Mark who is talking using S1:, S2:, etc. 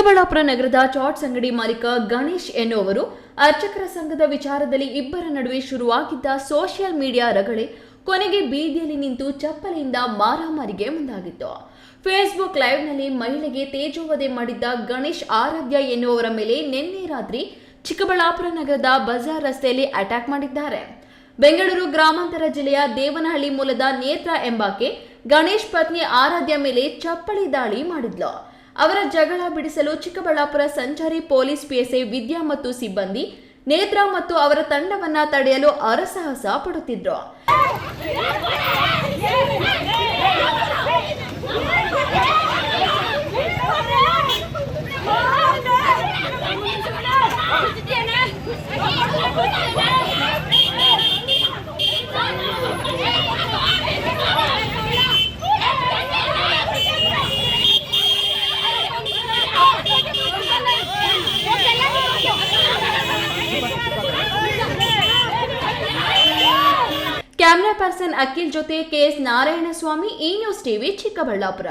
S1: ಚಿಕ್ಕಬಳ್ಳಾಪುರ ನಗರದ ಚಾಟ್ಸ್ ಅಂಗಡಿ ಮಾಲೀಕ ಗಣೇಶ್ ಎನ್ನುವರು ಅರ್ಚಕರ ಸಂಘದ ವಿಚಾರದಲ್ಲಿ ಇಬ್ಬರ ನಡುವೆ ಶುರುವಾಗಿದ್ದ ಸೋಷಿಯಲ್ ಮೀಡಿಯಾ ರಗಳೆ ಕೊನೆಗೆ ಬೀದಿಯಲ್ಲಿ ನಿಂತು ಚಪ್ಪಲಿಯಿಂದ ಮಾರಾಮಾರಿಗೆ ಮುಂದಾಗಿತ್ತು. ಫೇಸ್ಬುಕ್ ಲೈವ್ನಲ್ಲಿ ಮಹಿಳೆಗೆ ತೇಜೋವಧೆ ಮಾಡಿದ್ದ ಗಣೇಶ್ ಆರಾಧ್ಯ ಎನ್ನುವವರ ಮೇಲೆ ನಿನ್ನೆ ರಾತ್ರಿ ಚಿಕ್ಕಬಳ್ಳಾಪುರ ನಗರದ ಬಜಾರ್ ರಸ್ತೆಯಲ್ಲಿ ಅಟ್ಯಾಕ್ ಮಾಡಿದ್ದಾರೆ. ಬೆಂಗಳೂರು ಗ್ರಾಮಾಂತರ ಜಿಲ್ಲೆಯ ದೇವನಹಳ್ಳಿ ಮೂಲದ ನೇತ್ರ ಎಂಬಾಕೆ ಗಣೇಶ್ ಪತ್ನಿ ಆರಾಧ್ಯ ಮೇಲೆ ಚಪ್ಪಲಿ ದಾಳಿ ಮಾಡಿದ್ಲು. ಅವರ ಜಗಳ ಬಿಡಿಸಲು ಚಿಕ್ಕಬಳ್ಳಾಪುರ ಸಂಚಾರಿ ಪೊಲೀಸ್ ಪಿಎಸ್ಐ ವಿದ್ಯಾ ಮತ್ತು ಸಿಬ್ಬಂದಿ ನೇತ್ರ ಮತ್ತು ಅವರ ತಂಡವನ್ನ ತಡೆಯಲು ಹರಸಾಹಸ ಪಡುತ್ತಿದ್ರು. ಕ್ಯಾಮೆರಾ ಪರ್ಸನ್ ಅಖಿಲ್ ಜೊತೆ ಕೆಎಸ್ ನಾರಾಯಣಸ್ವಾಮಿ, ಈ ನ್ಯೂಸ್ ಟಿವಿ, ಚಿಕ್ಕಬಳ್ಳಾಪುರ.